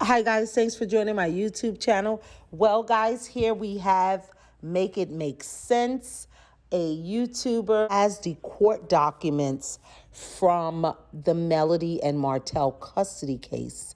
Hi, guys. Thanks for joining my YouTube channel. Well, guys, here we have Make It Make Sense, a YouTuber, as the court documents from the Melody and Martel custody case.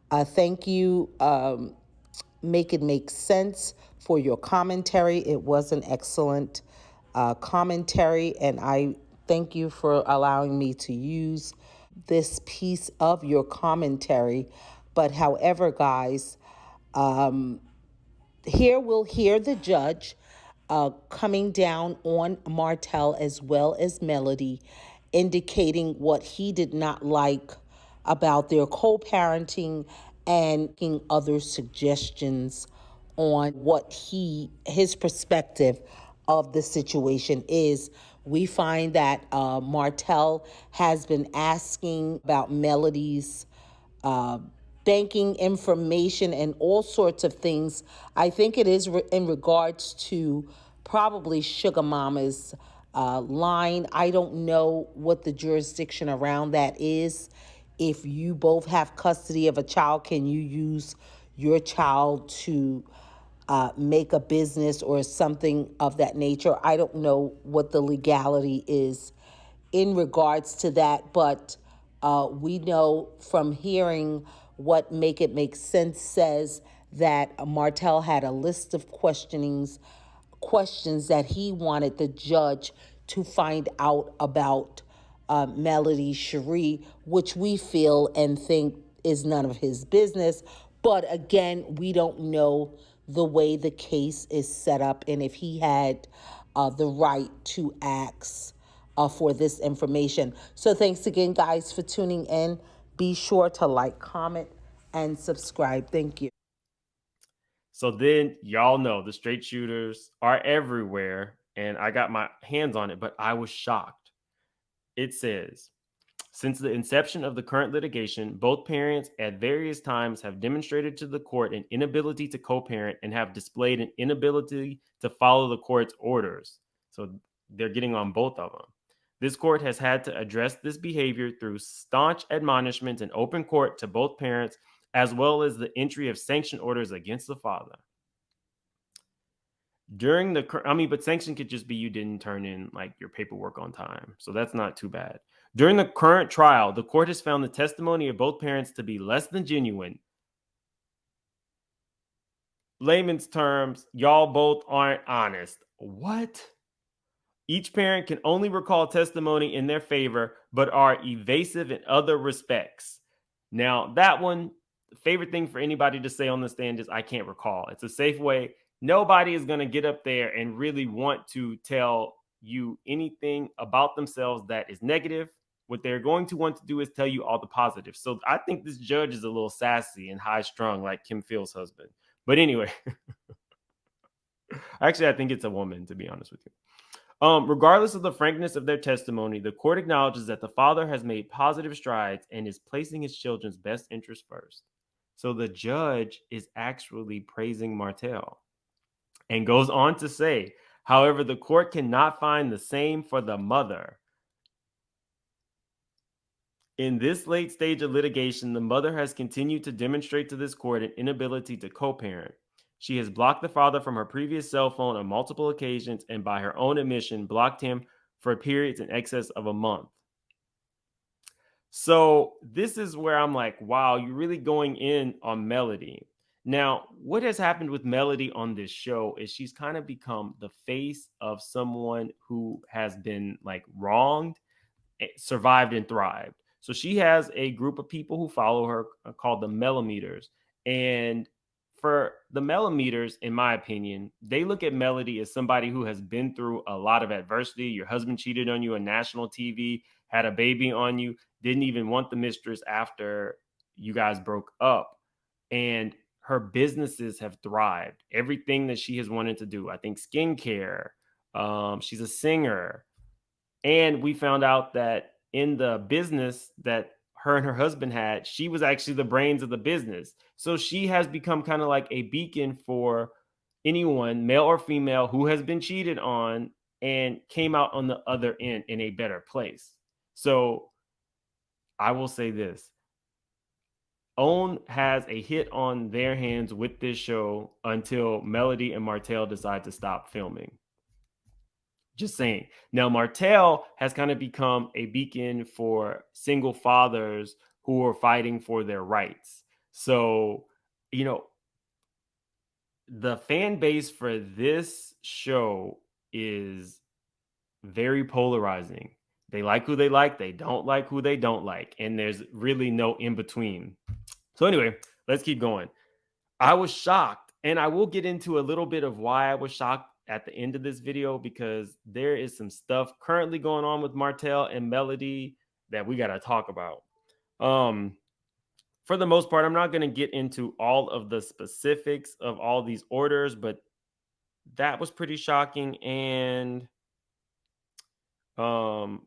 Thank you, Make It Make Sense, for your commentary. It was an excellent commentary, and I thank you for allowing me to use this piece of your commentary. But however, guys, here we'll hear the judge coming down on Martel as well as Melody, indicating what he did not like about their co-parenting and making other suggestions on what his perspective of the situation is. We find that Martel has been asking about Melody's uh, banking information and all sorts of things. I think it is in regards to probably Sugar Mama's line. I don't know what the jurisdiction around that is. If you both have custody of a child, can you use your child to make a business or something of that nature? I don't know what the legality is in regards to that, but we know from hearing what Make It Make Sense says that Martel had a list of questions that he wanted the judge to find out about Melody Shari, which we feel and think is none of his business. But again, we don't know the way the case is set up and if he had the right to ask for this information. So thanks again, guys, for tuning in. Be sure to like, comment, and subscribe. Thank you. So then y'all know the straight shooters are everywhere, and I got my hands on it, but I was shocked. It says, since the inception of the current litigation, both parents at various times have demonstrated to the court an inability to co-parent and have displayed an inability to follow the court's orders. So they're getting on both of them. This court has had to address this behavior through staunch admonishments in open court to both parents, as well as the entry of sanction orders against the father. But sanction could just be you didn't turn in like your paperwork on time. So that's not too bad. During the current trial, the court has found the testimony of both parents to be less than genuine. Layman's terms, y'all both aren't honest. What? Each parent can only recall testimony in their favor, but are evasive in other respects. Now, that one, favorite thing for anybody to say on the stand is, I can't recall. It's a safe way. Nobody is going to get up there and really want to tell you anything about themselves that is negative. What they're going to want to do is tell you all the positives. So I think this judge is a little sassy and high strung, like Kim Phil's husband. But anyway, actually, I think it's a woman, to be honest with you. Regardless of the frankness of their testimony, the court acknowledges that the father has made positive strides and is placing his children's best interest first. So the judge is actually praising Martel and goes on to say, however, the court cannot find the same for the mother. In this late stage of litigation, the mother has continued to demonstrate to this court an inability to co-parent. She has blocked the father from her previous cell phone on multiple occasions and, by her own admission, blocked him for periods in excess of a month. So this is where I'm like, wow, you're really going in on Melody. Now, what has happened with Melody on this show is she's kind of become the face of someone who has been like wronged, survived, and thrived. So she has a group of people who follow her called the Millimeters. And for the Millimeters, in my opinion, they look at Melody as somebody who has been through a lot of adversity. Your husband cheated on you on national TV, had a baby on you, didn't even want the mistress after you guys broke up. And her businesses have thrived. Everything that she has wanted to do, I think skincare, she's a singer. And we found out that in the business that her and her husband had, she was actually the brains of the business. So she has become kind of like a beacon for anyone, male or female, who has been cheated on and came out on the other end in a better place. So I will say this. OWN has a hit on their hands with this show until Melody and Martell decide to stop filming. Just saying. Now, Martell has kind of become a beacon for single fathers who are fighting for their rights. So, you know, the fan base for this show is very polarizing. They like who they like, they don't like who they don't like, and there's really no in between. So, anyway, let's keep going. I was shocked, and I will get into a little bit of why I was shocked at the end of this video, because there is some stuff currently going on with Martell and Melody that we got to talk about. Um, for the most part, I'm not going to get into all of the specifics of all these orders, but that was pretty shocking. And um,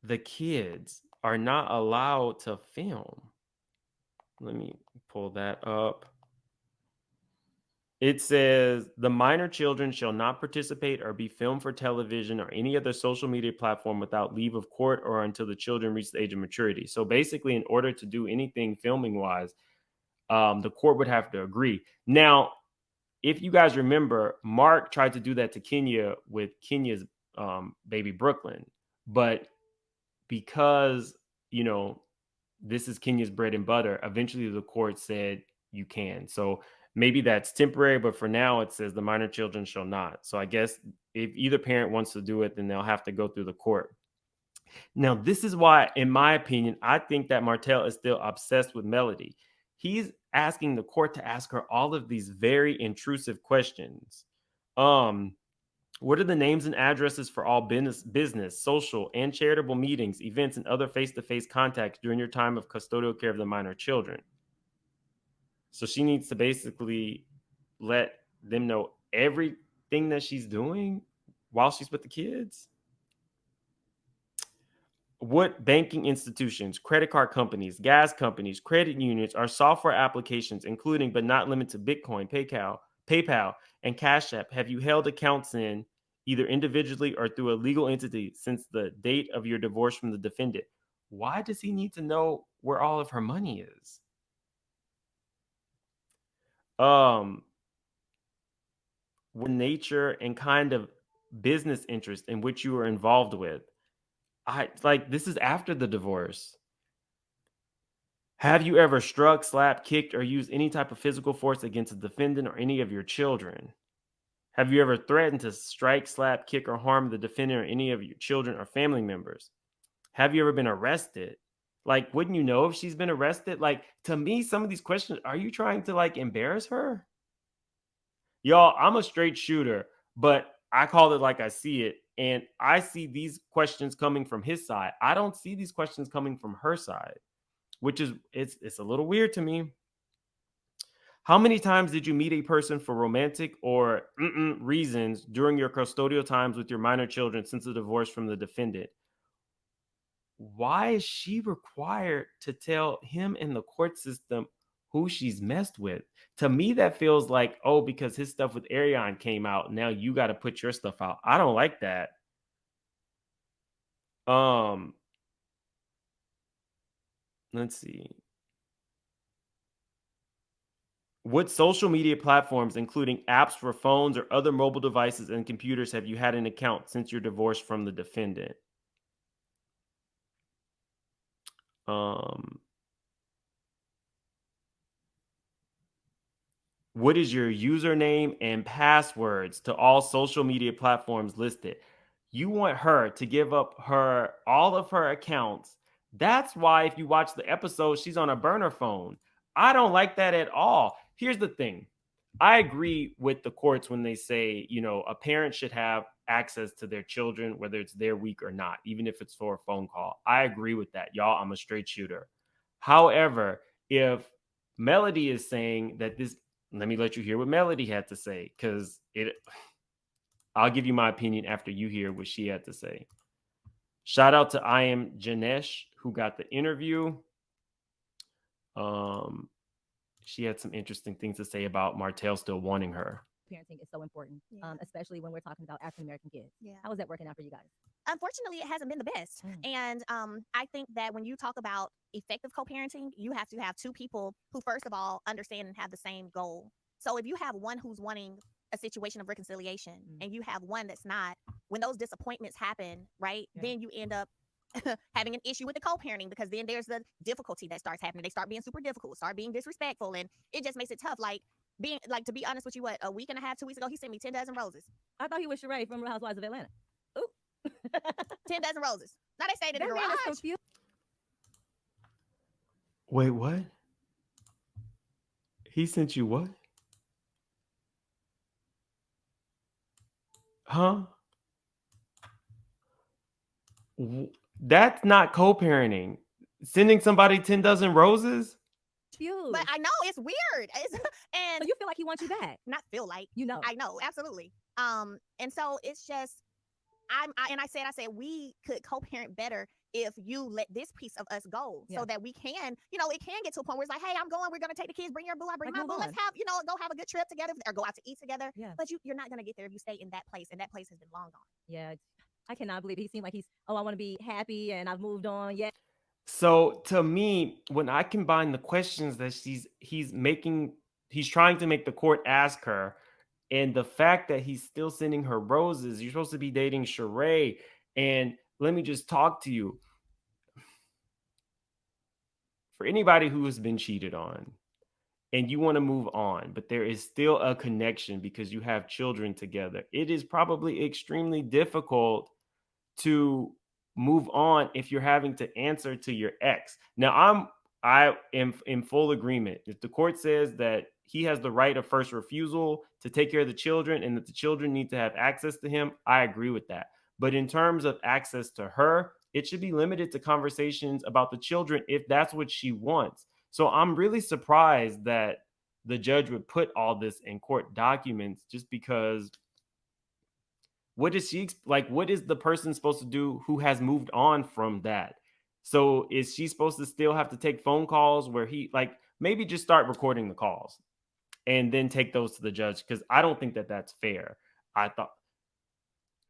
the kids are not allowed to film. Let me pull that up. It says the minor children shall not participate or be filmed for television or any other social media platform without leave of court or until the children reach the age of maturity. So basically, in order to do anything filming wise, the court would have to agree. Now, if you guys remember, Mark tried to do that to Kenya with Kenya's baby Brooklyn, but because this is Kenya's bread and butter, eventually the court said you can. So maybe that's temporary, but for now it says the minor children shall not. So I guess if either parent wants to do it, then they'll have to go through the court. Now, this is why, in my opinion, I think that Martell is still obsessed with Melody. He's asking the court to ask her all of these very intrusive questions. What are the names and addresses for all business, social, and charitable meetings, events, and other face-to-face contacts during your time of custodial care of the minor children? So she needs to basically let them know everything that she's doing while she's with the kids. What banking institutions, credit card companies, gas companies, credit unions, or software applications, including but not limited to Bitcoin, PayPal, and Cash App, have you held accounts in either individually or through a legal entity since the date of your divorce from the defendant? Why does he need to know where all of her money is? What nature and kind of business interest in which you were involved with? This is after the divorce. Have you ever struck, slapped, kicked, or used any type of physical force against a defendant or any of your children? Have you ever threatened to strike, slap, kick, or harm the defendant or any of your children or family members? Have you ever been arrested? Like, wouldn't you know if she's been arrested? Like, to me, some of these questions, are you trying to embarrass her? Y'all, I'm a straight shooter, but I call it like I see it. And I see these questions coming from his side. I don't see these questions coming from her side, which is it's a little weird to me. How many times did you meet a person for romantic or reasons during your custodial times with your minor children since the divorce from the defendant? Why is she required to tell him in the court system who she's messed with? To me, that feels like, oh, because his stuff with Ariane came out, now you got to put your stuff out. I don't like that. Let's see. What social media platforms, including apps for phones or other mobile devices and computers, have you had an account since your divorce from the defendant? What is your username and passwords to all social media platforms listed? You want her to give up all of her accounts. That's why if you watch the episode, she's on a burner phone. I don't like that at all. Here's the thing. I agree with the courts when they say, a parent should have access to their children, whether it's their week or not, even if it's for a phone call. I agree with that. Y'all, I'm a straight shooter. However, if Melody is saying that let me let you hear what Melody had to say, because I'll give you my opinion after you hear what she had to say. Shout out to I Am Janesh, who got the interview. She had some interesting things to say about Martell still wanting her. Parenting is so important, especially when we're talking about African American kids. Yeah. How is that working out for you guys? Unfortunately, it hasn't been the best. And I think that when you talk about effective co-parenting, you have to have two people who, first of all, understand and have the same goal. So if you have one who's wanting a situation of reconciliation and you have one that's not, when those disappointments happen, right, then you end up having an issue with the co-parenting, because then there's the difficulty that starts happening. They start being super difficult, start being disrespectful, and it just makes it tough. Like, being like, to be honest with you, what, a week and a half, 2 weeks ago, he sent me 10 dozen roses. I thought he was Shari from Real Housewives of Atlanta. Ooh. 10 dozen roses. Now they stayed in the garage. Wait, what? He sent you what? Huh? That's not co-parenting. Sending somebody 10 dozen roses? But I know it's weird. And so you feel like he wants you back? Not feel like, you know. I know, absolutely. And so it's just, I said we could co-parent better if you let this piece of us go, so that we can, it can get to a point where it's like, hey, I'm going, we're going to take the kids, bring your boo, I bring my boo, let's have, go have a good trip together, or go out to eat together. But you're not going to get there if you stay in that place, and that place has been long gone. Yeah, I cannot believe it. He seemed like I want to be happy and I've moved on. Yeah. So to me, when I combine the questions that he's trying to make the court ask her, and the fact that he's still sending her roses, you're supposed to be dating Shari, and let me just talk to you. For anybody who has been cheated on and you want to move on, but there is still a connection because you have children together, it is probably extremely difficult to move on if you're having to answer to your ex. Now, I am in full agreement. If the court says that he has the right of first refusal to take care of the children and that the children need to have access to him, I agree with that. But in terms of access to her, it should be limited to conversations about the children if that's what she wants. So I'm really surprised that the judge would put all this in court documents, just because what is she like? What is the person supposed to do who has moved on from that? So is she supposed to still have to take phone calls where maybe just start recording the calls and then take those to the judge? Because I don't think that that's fair. I thought